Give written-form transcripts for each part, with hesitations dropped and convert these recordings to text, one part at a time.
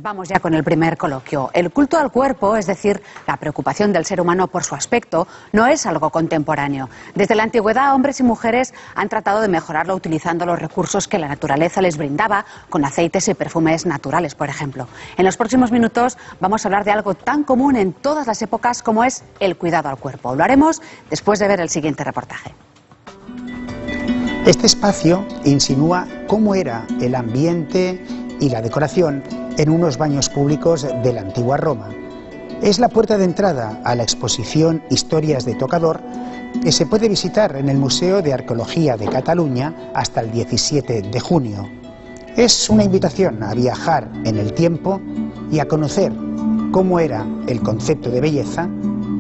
Vamos ya con el primer coloquio. El culto al cuerpo, es decir, la preocupación del ser humano por su aspecto, no es algo contemporáneo. Desde la antigüedad, hombres y mujeres han tratado de mejorarlo utilizando los recursos que la naturaleza les brindaba, con aceites y perfumes naturales, por ejemplo. En los próximos minutos vamos a hablar de algo tan común en todas las épocas como es el cuidado al cuerpo. Lo haremos después de ver el siguiente reportaje. Este espacio insinúa cómo era el ambiente y la decoración en unos baños públicos de la antigua Roma. Es la puerta de entrada a la exposición Historias de Tocador, que se puede visitar en el Museo de Arqueología de Cataluña hasta el 17 de junio. Es una invitación a viajar en el tiempo y a conocer cómo era el concepto de belleza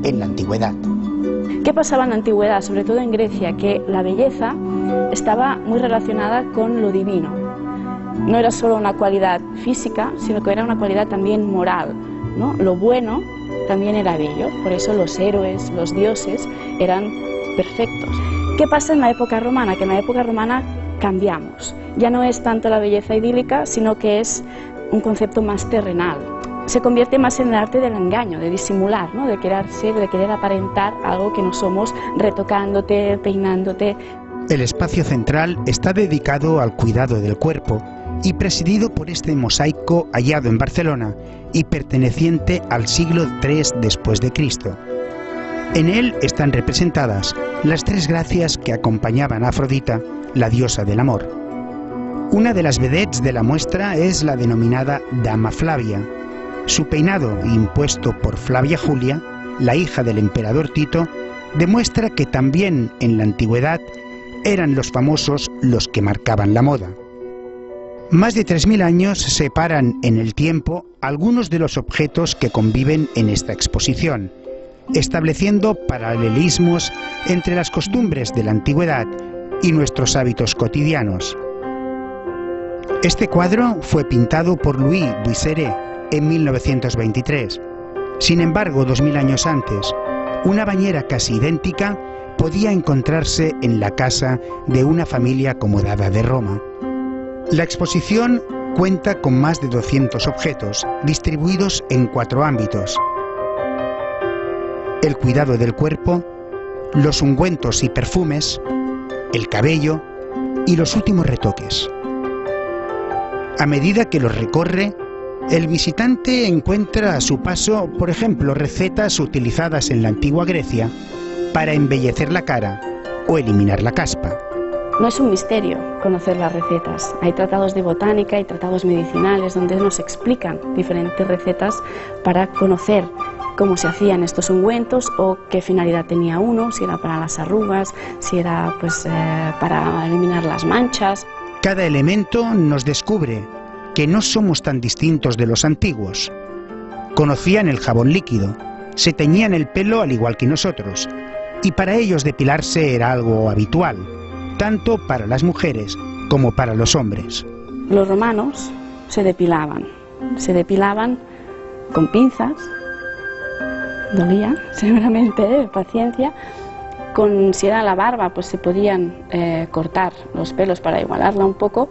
en la antigüedad. ¿Qué pasaba en la antigüedad, sobre todo en Grecia? Que la belleza estaba muy relacionada con lo divino. No era solo una cualidad física, sino que era una cualidad también moral, ¿no? Lo bueno también era bello, por eso los héroes, los dioses eran perfectos. ¿Qué pasa en la época romana? Que en la época romana cambiamos. Ya no es tanto la belleza idílica, sino que es un concepto más terrenal. Se convierte más en el arte del engaño, de disimular, ¿no? De querer ser, de querer aparentar algo que no somos, retocándote, peinándote. El espacio central está dedicado al cuidado del cuerpo y presidido por este mosaico hallado en Barcelona y perteneciente al siglo III después de Cristo. En él están representadas las tres gracias que acompañaban a Afrodita, la diosa del amor. Una de las vedettes de la muestra es la denominada Dama Flavia. Su peinado, impuesto por Flavia Julia, la hija del emperador Tito, demuestra que también en la antigüedad eran los famosos los que marcaban la moda. Más de 3000 años separan en el tiempo algunos de los objetos que conviven en esta exposición, estableciendo paralelismos entre las costumbres de la antigüedad y nuestros hábitos cotidianos. Este cuadro fue pintado por Louis Buisseret en 1923. Sin embargo, 2000 años antes, una bañera casi idéntica podía encontrarse en la casa de una familia acomodada de Roma. La exposición cuenta con más de 200 objetos, distribuidos en 4 ámbitos: el cuidado del cuerpo, los ungüentos y perfumes, el cabello y los últimos retoques. A medida que los recorre, el visitante encuentra a su paso, por ejemplo, recetas utilizadas en la antigua Grecia para embellecer la cara o eliminar la caspa. No es un misterio conocer las recetas. Hay tratados de botánica y tratados medicinales donde nos explican diferentes recetas para conocer cómo se hacían estos ungüentos o qué finalidad tenía uno, si era para las arrugas, si era para eliminar las manchas. Cada elemento nos descubre que no somos tan distintos de los antiguos. Conocían el jabón líquido, se teñían el pelo al igual que nosotros, y para ellos depilarse era algo habitual, tanto para las mujeres como para los hombres. Los romanos se depilaban con pinzas, dolía seguramente, paciencia. Si era la barba, pues se podían cortar los pelos para igualarla un poco,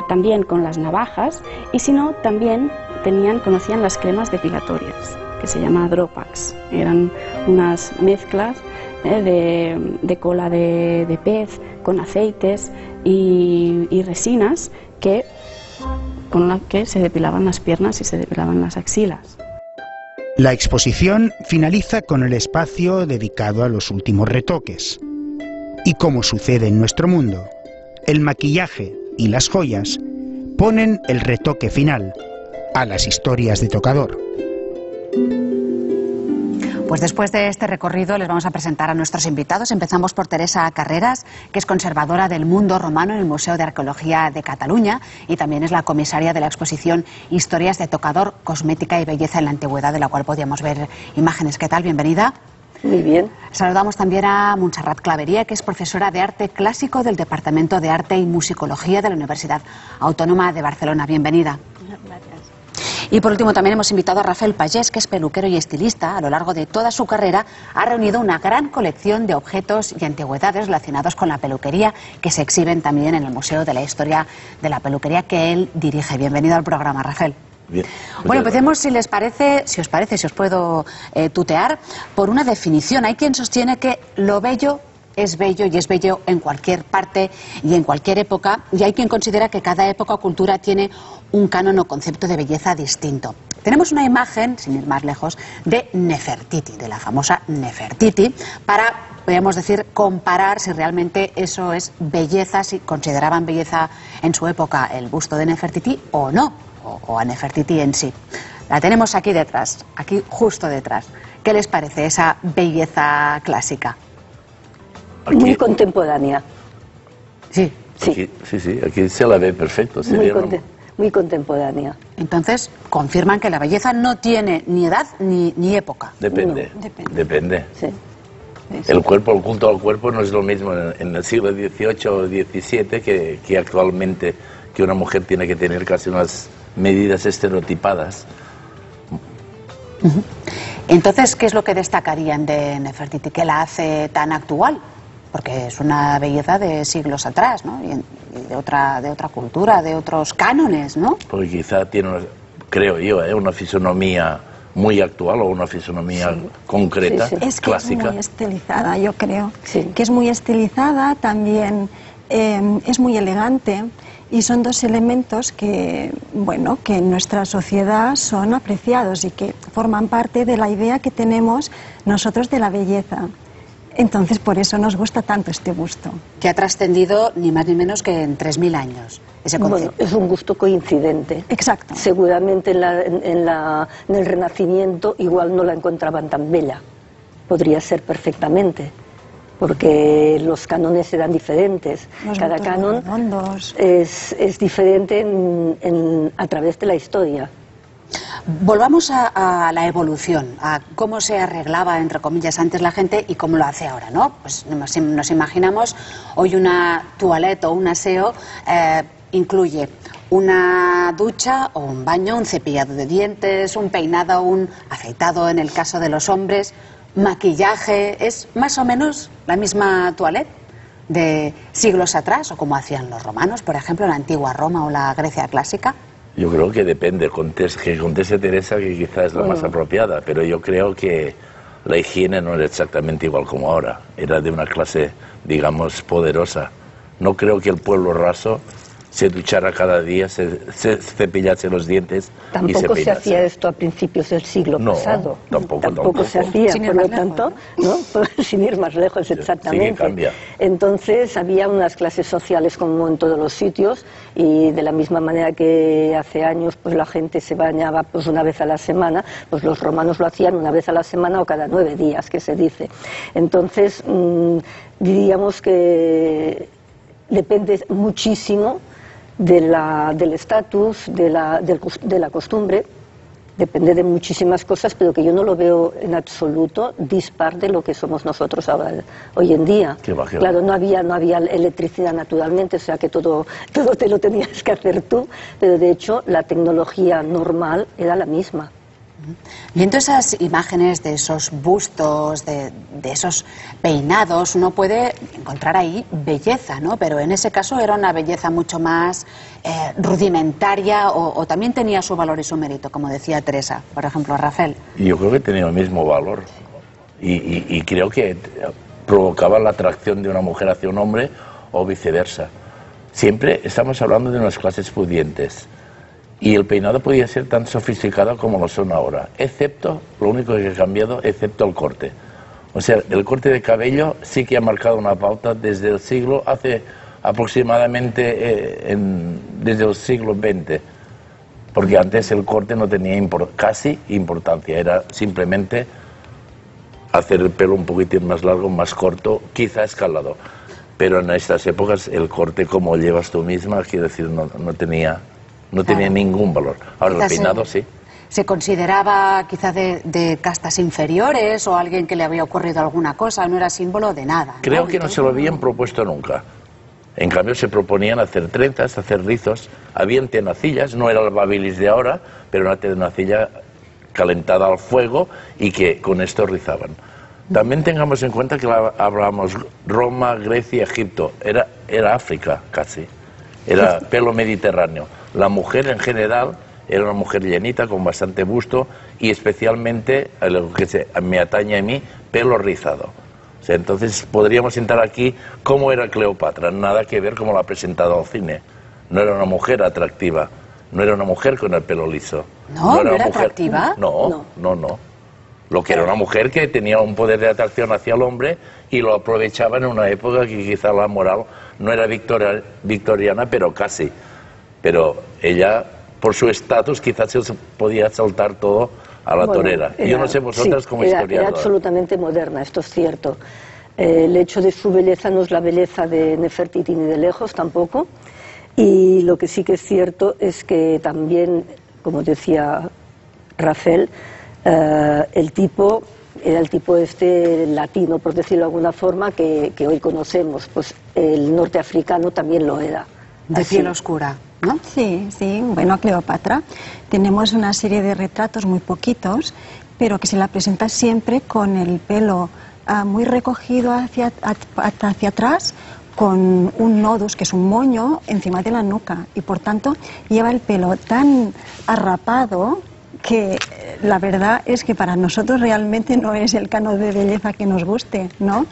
también con las navajas, y si no, también conocían las cremas depilatorias, que se llama Dropax. Eran unas mezclas de cola de pez con aceites y resinas con las que se depilaban las piernas y se depilaban las axilas. La exposición finaliza con el espacio dedicado a los últimos retoques. Y como sucede en nuestro mundo, el maquillaje y las joyas ponen el retoque final a las historias de Tocador. Pues después de este recorrido les vamos a presentar a nuestros invitados. Empezamos por Teresa Carreras, que es conservadora del mundo romano en el Museo de Arqueología de Cataluña y también es la comisaria de la exposición Historias de Tocador, Cosmética y Belleza en la Antigüedad, de la cual podíamos ver imágenes. ¿Qué tal? Bienvenida. Muy bien. Saludamos también a Montserrat Clavería, que es profesora de Arte Clásico del Departamento de Arte y Musicología de la Universidad Autónoma de Barcelona. Bienvenida. Gracias. Y por último también hemos invitado a Rafael Pagès, que es peluquero y estilista. A lo largo de toda su carrera ha reunido una gran colección de objetos y antigüedades relacionados con la peluquería, que se exhiben también en el Museo de la Historia de la Peluquería que él dirige. Bienvenido al programa, Rafael. Bien. Bueno, empecemos, si os parece, si os puedo tutear, por una definición. Hay quien sostiene que lo bello es bello y es bello en cualquier parte y en cualquier época, y hay quien considera que cada época o cultura tiene un canon o concepto de belleza distinto. Tenemos una imagen, sin ir más lejos, de Nefertiti, de la famosa Nefertiti, para, podríamos decir, comparar si realmente eso es belleza, si consideraban belleza en su época el busto de Nefertiti o no, o a Nefertiti en sí. La tenemos aquí detrás, aquí justo detrás. ¿Qué les parece esa belleza clásica? Aquí, muy contemporánea. Sí. Sí, aquí se la ve perfecto. Muy contemporánea. Entonces, confirman que la belleza no tiene ni edad ni época. Depende. Sí. El cuerpo, el culto al cuerpo no es lo mismo en el siglo XVIII o XVII que actualmente, que una mujer tiene que tener casi unas medidas estereotipadas. Entonces, ¿qué es lo que destacarían de Nefertiti? ¿Qué la hace tan actual? Porque es una belleza de siglos atrás, ¿no? Y de otra cultura, de otros cánones, ¿no? Porque quizá tiene, creo yo, una fisonomía muy actual o una fisonomía concreta, Es que clásica. es muy estilizada, yo creo. Sí. Que es muy estilizada, también es muy elegante, y son dos elementos que, bueno, que en nuestra sociedad son apreciados y que forman parte de la idea que tenemos nosotros de la belleza. Entonces, por eso nos gusta tanto este busto. Que ha trascendido ni más ni menos que en 3000 años, ese concepto. Bueno, es un gusto coincidente. Exacto. Seguramente en el Renacimiento igual no la encontraban tan bella. Podría ser perfectamente, porque los cánones eran diferentes. Los Cada votos canon redondos. es diferente a través de la historia. Volvamos a la evolución, a cómo se arreglaba, entre comillas, antes la gente y cómo lo hace ahora, ¿no? Pues nos imaginamos hoy una toilette o un aseo incluye una ducha o un baño, un cepillado de dientes, un peinado, un afeitado en el caso de los hombres, maquillaje. ¿Es más o menos la misma toilette de siglos atrás o como hacían los romanos, por ejemplo, en la antigua Roma o la Grecia clásica? Yo creo que depende, que conteste Teresa, que quizás es la más apropiada, pero yo creo que la higiene no era exactamente igual como ahora, era de una clase, digamos, poderosa. No creo que el pueblo raso se duchara cada día, se cepillase los dientes. Tampoco se hacía esto a principios del siglo pasado. Tampoco se hacía, sin por lo tanto, ¿no? Sin ir más lejos, exactamente. Sí, cambia. Entonces había unas clases sociales como en todos los sitios, y de la misma manera que hace años pues la gente se bañaba pues una vez a la semana, pues los romanos lo hacían una vez a la semana o cada 9 días, que se dice. Entonces diríamos que depende muchísimo del estatus, de la costumbre, depende de muchísimas cosas, pero que yo no lo veo en absoluto dispar de lo que somos nosotros ahora, hoy en día. Claro, no había electricidad naturalmente, o sea que todo te lo tenías que hacer tú, pero de hecho la tecnología normal era la misma. Viendo esas imágenes de esos bustos, de esos peinados, uno puede encontrar ahí belleza, ¿no? Pero en ese caso era una belleza mucho más rudimentaria o también tenía su valor y su mérito, como decía Teresa, por ejemplo, Rafael. Yo creo que tenía el mismo valor y creo que provocaba la atracción de una mujer hacia un hombre o viceversa. Siempre estamos hablando de unas clases pudientes. Y el peinado podía ser tan sofisticado como lo son ahora, excepto, lo único que ha cambiado, excepto el corte. O sea, el corte de cabello sí que ha marcado una pauta desde el siglo, hace aproximadamente, desde el siglo XX. Porque antes el corte no tenía casi importancia, era simplemente hacer el pelo un poquitín más largo, más corto, quizá escalado. Pero en estas épocas el corte, como llevas tú misma, quiero decir, no tenía ningún valor. Ahora Quizás el peinado sí. ¿Se consideraba quizás de castas inferiores o alguien que le había ocurrido alguna cosa? No era símbolo de nada, ¿no? Creo que no se lo habían propuesto nunca. En cambio se proponían hacer trenzas, hacer rizos. Habían tenacillas, no era el babilis de ahora, pero una tenacilla calentada al fuego y que con esto rizaban. También tengamos en cuenta que hablamos Roma, Grecia, Egipto. Era África casi. Era pelo mediterráneo. La mujer en general Era una mujer llenita, con bastante busto y especialmente, a lo que me atañe a mí, pelo rizado. O sea, entonces podríamos sentar aquí cómo era Cleopatra, nada que ver cómo la ha presentado al cine. No era una mujer atractiva, no era una mujer con el pelo liso. ¿No era atractiva? No. Lo que era una mujer que tenía un poder de atracción hacia el hombre y lo aprovechaba en una época que quizá la moral no era victoriana, pero casi. Pero ella, por su estatus, quizás se podía saltar todo a la torera. Yo no sé vosotras como historiadoras. Era absolutamente moderna, esto es cierto. El hecho de su belleza no es la belleza de Nefertiti ni de lejos tampoco. Y lo que sí que es cierto es que también, como decía Rafael, el tipo era el tipo latino, por decirlo de alguna forma, que hoy conocemos. Pues el norteafricano también lo era. De piel oscura, ¿no? Sí, bueno, Cleopatra. Tenemos una serie de retratos, muy poquitos, pero que se la presenta siempre con el pelo muy recogido hacia atrás, con un nodus, que es un moño, encima de la nuca, y por tanto lleva el pelo tan arrapado que la verdad es que para nosotros realmente no es el canon de belleza que nos guste, ¿no?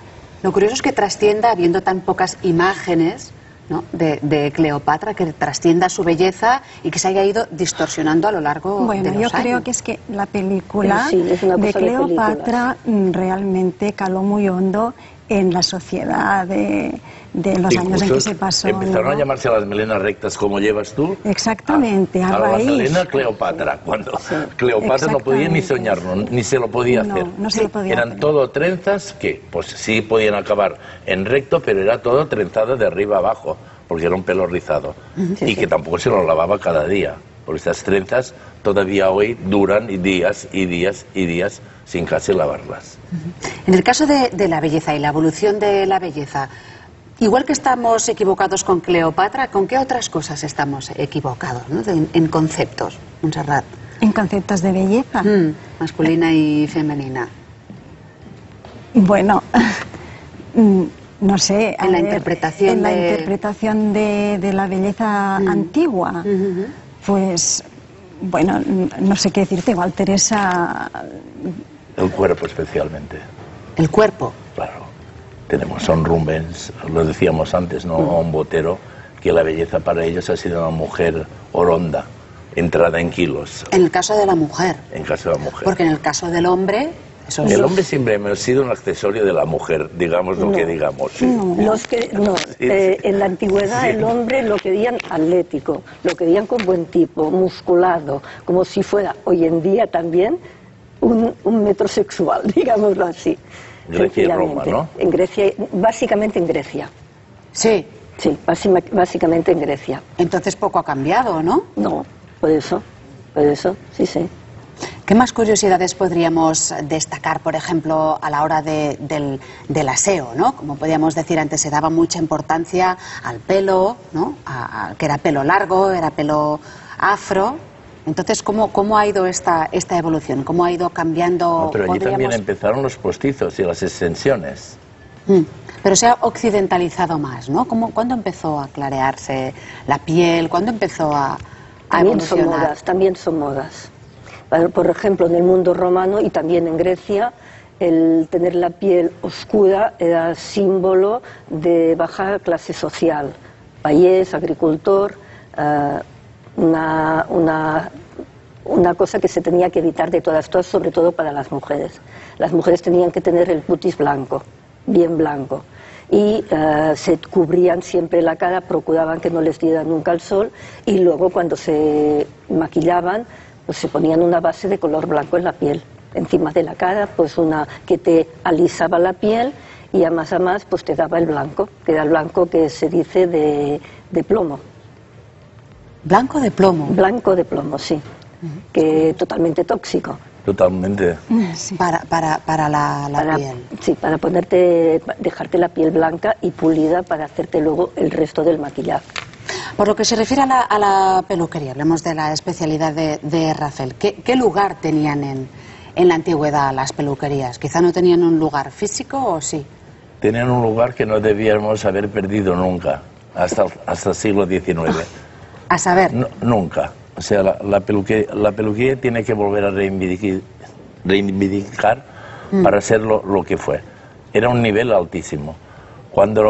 Lo curioso es que trascienda, habiendo tan pocas imágenes, ¿no?, de Cleopatra, que trascienda su belleza y que se haya ido distorsionando a lo largo de los años. Bueno, yo creo que es que la película de Cleopatra realmente caló muy hondo en la sociedad de los años en que se pasó. Empezaron a llamarse las melenas rectas como llevas tú. Exactamente, a raíz. La melena Cleopatra, cuando Cleopatra no podía ni soñarlo, ni se lo podía hacer. No se lo podía Eran hacer. todo trenzas que, pues sí podían acabar en recto, pero era todo trenzada de arriba abajo, porque era un pelo rizado. Y que tampoco se lo lavaba cada día, porque estas trenzas todavía hoy duran días y días y días sin casi lavarlas. En el caso de la belleza y la evolución de la belleza, igual que estamos equivocados con Cleopatra, ¿con qué otras cosas estamos equivocados, ¿no?, en conceptos, Montserrat? En conceptos de belleza. Masculina y femenina. Bueno, no sé. En la interpretación de la belleza antigua, pues, bueno, no sé qué decirte, igual Teresa. El cuerpo especialmente. ¿El cuerpo? Claro. Tenemos Son Rubens, lo decíamos antes, ¿no? A un Botero, que la belleza para ellos ha sido una mujer oronda, entrada en kilos. En el caso de la mujer. En caso de la mujer. Porque en el caso del hombre... El hombre siempre ha sido un accesorio de la mujer, digamos lo que digamos. Sí. En la antigüedad el hombre lo querían atlético, lo querían con buen tipo, musculado, como si fuera hoy en día también un metrosexual, digámoslo así. Grecia y Roma, ¿no? En Grecia, básicamente en Grecia. Sí. Sí, básicamente en Grecia. Entonces poco ha cambiado, ¿no? No, por eso, sí. ¿Qué más curiosidades podríamos destacar, por ejemplo, a la hora del aseo, ¿no? Como podíamos decir antes, se daba mucha importancia al pelo, ¿no? Que era pelo largo, era pelo afro. Entonces, ¿cómo ha ido esta evolución? ¿Cómo ha ido cambiando? No, pero allí también empezaron los postizos y las extensiones. Pero se ha occidentalizado más, ¿no? ¿Cuándo empezó a clarearse la piel? ¿Cuándo empezó a evolucionar? También son modas. Por ejemplo, en el mundo romano y también en Grecia, el tener la piel oscura era símbolo de baja clase social. Payés, agricultor, una cosa que se tenía que evitar de todas, sobre todo para las mujeres. Las mujeres tenían que tener el cutis blanco, bien blanco, y se cubrían siempre la cara, procuraban que no les diera nunca el sol, y luego cuando se maquillaban, pues se ponían una base de color blanco en la piel, encima de la cara, pues una que te alisaba la piel, y a más pues te daba el blanco, que era el blanco que se dice de plomo. ¿Blanco de plomo? Blanco de plomo, sí. Que totalmente tóxico. Totalmente. Sí. Para la piel. Sí, para dejarte la piel blanca y pulida para hacerte luego el resto del maquillaje. Por lo que se refiere a la peluquería, hablemos de la especialidad de Rafael. ¿Qué lugar tenían en la antigüedad las peluquerías? ¿Quizá no tenían un lugar físico o sí? Tenían un lugar que no debíamos haber perdido nunca, hasta el siglo XIX. A saber. Nunca. O sea, la peluquería tiene que volver a reivindicar para ser lo que fue. Era un nivel altísimo. Cuando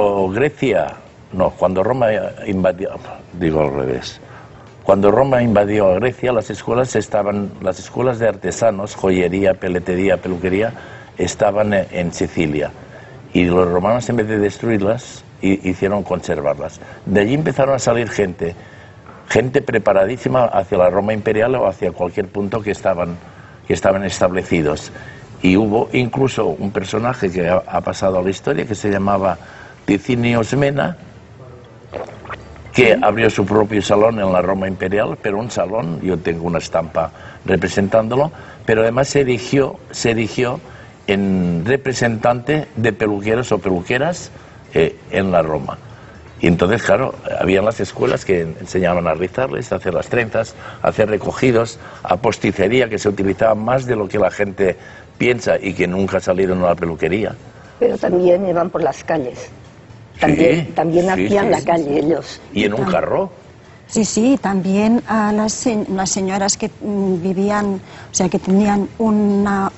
Roma invadió, digo al revés, cuando Roma invadió a Grecia, las escuelas de artesanos, joyería, peletería, peluquería, estaban en Sicilia. Y los romanos, en vez de destruirlas, hicieron conservarlas. De allí empezaron a salir gente preparadísima hacia la Roma imperial o hacia cualquier punto que estaban establecidos. Y hubo incluso un personaje que ha pasado a la historia que se llamaba Ticinio Smena, que abrió su propio salón en la Roma imperial, pero un salón, yo tengo una estampa representándolo, pero además se erigió en representante de peluqueros o peluqueras en la Roma. Y entonces, claro, habían las escuelas que enseñaban a rizarles, a hacer las trenzas, a hacer recogidos, a posticería, que se utilizaba más de lo que la gente piensa y que nunca salieron a la peluquería. Pero también iban por las calles. También hacían la calle ellos. ¿Y en un carro? Sí, también a las señoras que vivían, o sea, que tenían una...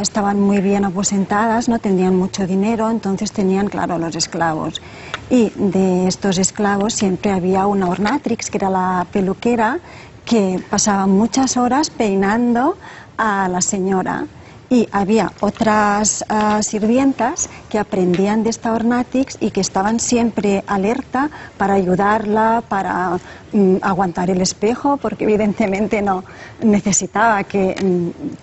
estaban muy bien aposentadas, no tenían mucho dinero, entonces tenían, claro, los esclavos. Y de estos esclavos siempre había una ornatrix, que era la peluquera, que pasaba muchas horas peinando a la señora. Y había otras sirvientas que aprendían de esta ornatrix y que estaban siempre alerta para ayudarla, para aguantar el espejo, porque evidentemente no necesitaba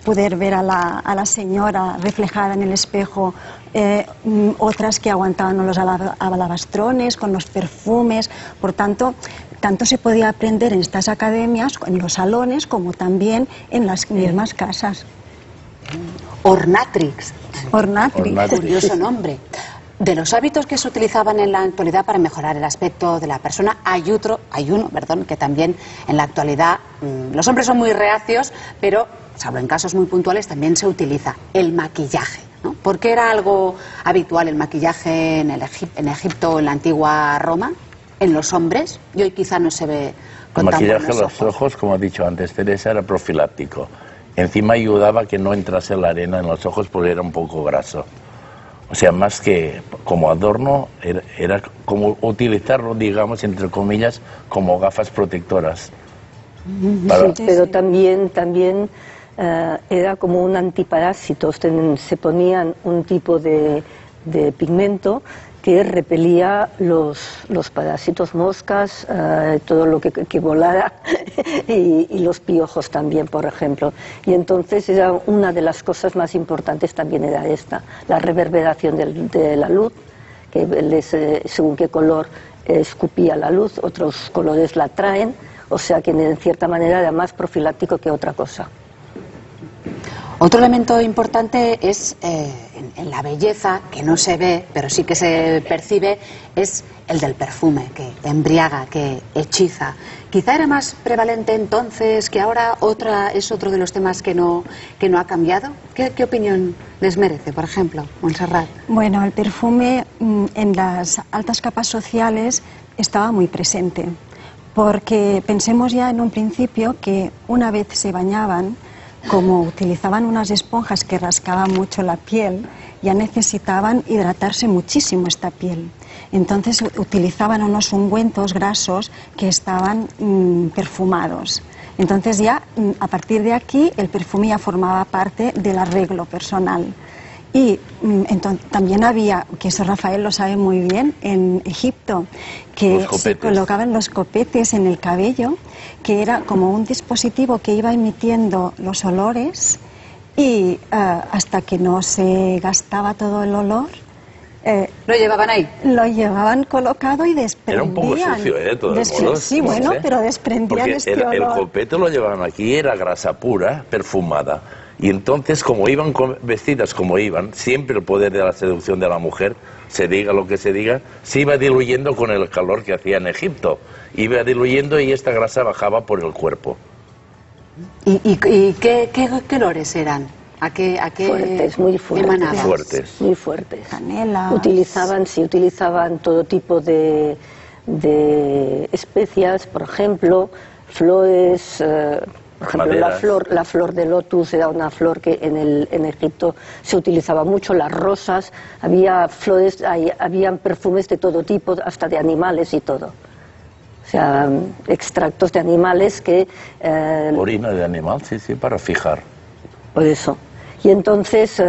poder ver a la señora reflejada en el espejo. Otras que aguantaban los alabastrones con los perfumes. Por tanto se podía aprender en estas academias, en los salones, como también en las mismas casas. Ornatrix. Ornatrix. Curioso nombre. De los hábitos que se utilizaban en la actualidad para mejorar el aspecto de la persona, hay uno, que también en la actualidad los hombres son muy reacios, pero, salvo en casos muy puntuales, también se utiliza el maquillaje, ¿no? ¿Por qué era algo habitual el maquillaje en Egipto o en la antigua Roma, en los hombres? Y hoy quizá no se ve con tan buenos ojos. El maquillaje en los ojos, como ha dicho antes Teresa, era profiláctico. Encima ayudaba a que no entrase la arena en los ojos porque era un poco graso. O sea, más que como adorno, era como utilizarlo, digamos, entre comillas, como gafas protectoras. Sí, pero también era como un antiparásito. Se ponían un tipo de pigmento que repelía los parásitos, moscas, todo lo que volara y los piojos también, por ejemplo. Y entonces era una de las cosas más importantes también era esta, la reverberación de la luz, que según qué color escupía la luz, otros colores la traen, o sea que en cierta manera era más profiláctico que otra cosa. Otro elemento importante es, en la belleza, que no se ve, pero sí que se percibe, es el del perfume, que embriaga, que hechiza. Quizá era más prevalente entonces que ahora, es otro de los temas que no ha cambiado. ¿Qué opinión les merece, por ejemplo, Montserrat? Bueno, el perfume en las altas capas sociales estaba muy presente, porque pensemos ya en un principio que una vez se bañaban, como utilizaban unas esponjas que rascaban mucho la piel, ya necesitaban hidratarse muchísimo esta piel. Entonces utilizaban unos ungüentos grasos que estaban perfumados. Entonces ya a partir de aquí el perfume ya formaba parte del arreglo personal. Y también había, que eso Rafael lo sabe muy bien, en Egipto, que se colocaban los copetes en el cabello, que era como un dispositivo que iba emitiendo los olores y hasta que no se gastaba todo el olor. ¿Lo llevaban ahí? Lo llevaban colocado y desprendían. Era un poco sucio, de todos modos. Sí, bueno, pero desprendían este olor. El copete lo llevaban aquí, era grasa pura, perfumada. Y entonces, como iban vestidas como iban, siempre el poder de la seducción de la mujer, se diga lo que se diga, se iba diluyendo con el calor que hacía en Egipto. Iba diluyendo y esta grasa bajaba por el cuerpo. ¿Y qué olores eran? ¿A qué fuertes, muy fuertes. Emanaban? Fuertes. Muy fuertes. Canela. Utilizaban todo tipo de especias, por ejemplo, flores, por ejemplo, maderas. la flor de lotus era una flor que en Egipto se utilizaba mucho, las rosas, había flores, habían perfumes de todo tipo, hasta de animales y todo. O sea, extractos de animales que... Orina de animal, sí, sí, para fijar. Por eso. Y entonces,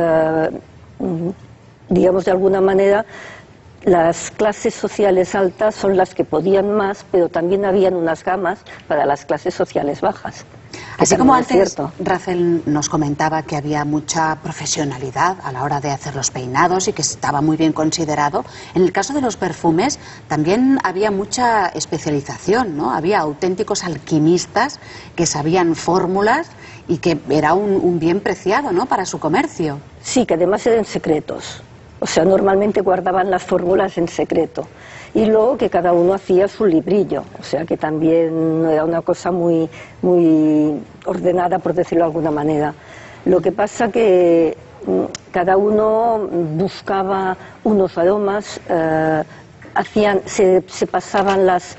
digamos de alguna manera, las clases sociales altas son las que podían más, pero también habían unas gamas para las clases sociales bajas. Así como antes Racel nos comentaba que había mucha profesionalidad a la hora de hacer los peinados y que estaba muy bien considerado, en el caso de los perfumes también había mucha especialización, ¿no? Había auténticos alquimistas que sabían fórmulas y que era un bien preciado, ¿no?, para su comercio. Sí, que además eran secretos. O sea, normalmente guardaban las fórmulas en secreto. Y luego que cada uno hacía su librillo. O sea, que también era una cosa muy, muy ordenada, por decirlo de alguna manera. Lo que pasa que cada uno buscaba unos aromas, se pasaban las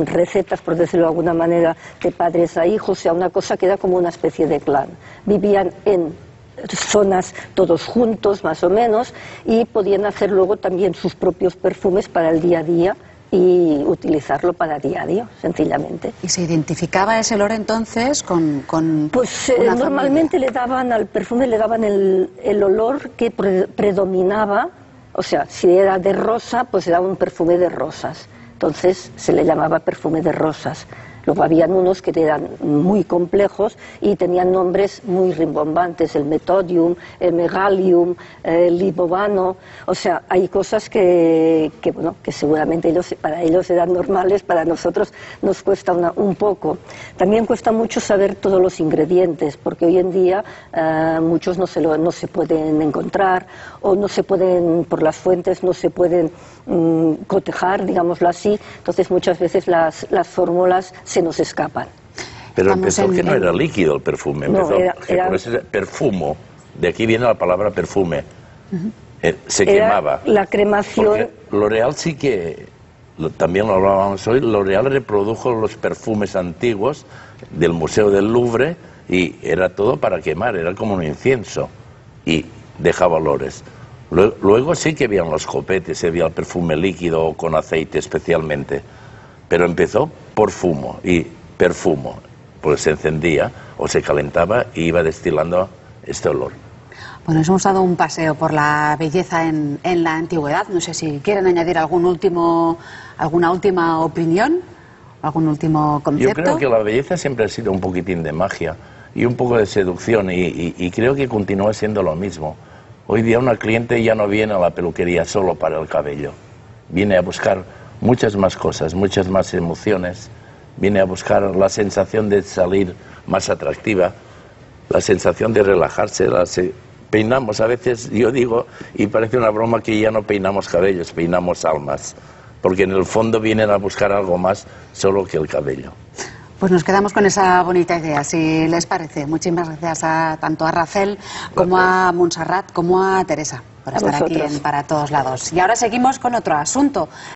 recetas, por decirlo de alguna manera, de padres a hijos. O sea, una cosa que era como una especie de clan. Vivían en zonas todos juntos más o menos y podían hacer luego también sus propios perfumes para el día a día y utilizarlo para diario, sencillamente. ¿Y se identificaba ese olor entonces con pues una normalmente familia? le daban al perfume el olor que predominaba, o sea, si era de rosa, pues era un perfume de rosas, entonces se le llamaba perfume de rosas. Luego habían unos que eran muy complejos y tenían nombres muy rimbombantes, el metodium, el megalium, el libovano. O sea, hay cosas que seguramente para ellos eran normales, para nosotros nos cuesta un poco. También cuesta mucho saber todos los ingredientes, porque hoy en día muchos no se pueden encontrar o no se pueden, por las fuentes, no se pueden cotejar, digámoslo así. Entonces muchas veces las fórmulas se nos escapan. Pero empezó que no era líquido el perfume, empezó era ese perfumo, de aquí viene la palabra perfume, se quemaba. La cremación. Porque L'Oréal sí que, también lo hablábamos hoy, L'Oréal reprodujo los perfumes antiguos del Museo del Louvre y era todo para quemar, era como un incienso y dejaba olores. Luego sí que habían los copetes, había el perfume líquido o con aceite especialmente, pero empezó por fumo y perfumo, pues se encendía o se calentaba y iba destilando este olor. Bueno, nos hemos dado un paseo por la belleza en la antigüedad. No sé si quieren añadir alguna última opinión, algún último concepto. Yo creo que la belleza siempre ha sido un poquitín de magia y un poco de seducción y creo que continúa siendo lo mismo. Hoy día una cliente ya no viene a la peluquería solo para el cabello, viene a buscar muchas más cosas, muchas más emociones, viene a buscar la sensación de salir más atractiva, la sensación de relajarse. Peinamos a veces, yo digo, y parece una broma, que ya no peinamos cabellos, peinamos almas, porque en el fondo vienen a buscar algo más solo que el cabello. Pues nos quedamos con esa bonita idea, si les parece. Muchísimas gracias tanto a Racel como a Montserrat como a Teresa por estar aquí en Para Todos Lados. Y ahora seguimos con otro asunto.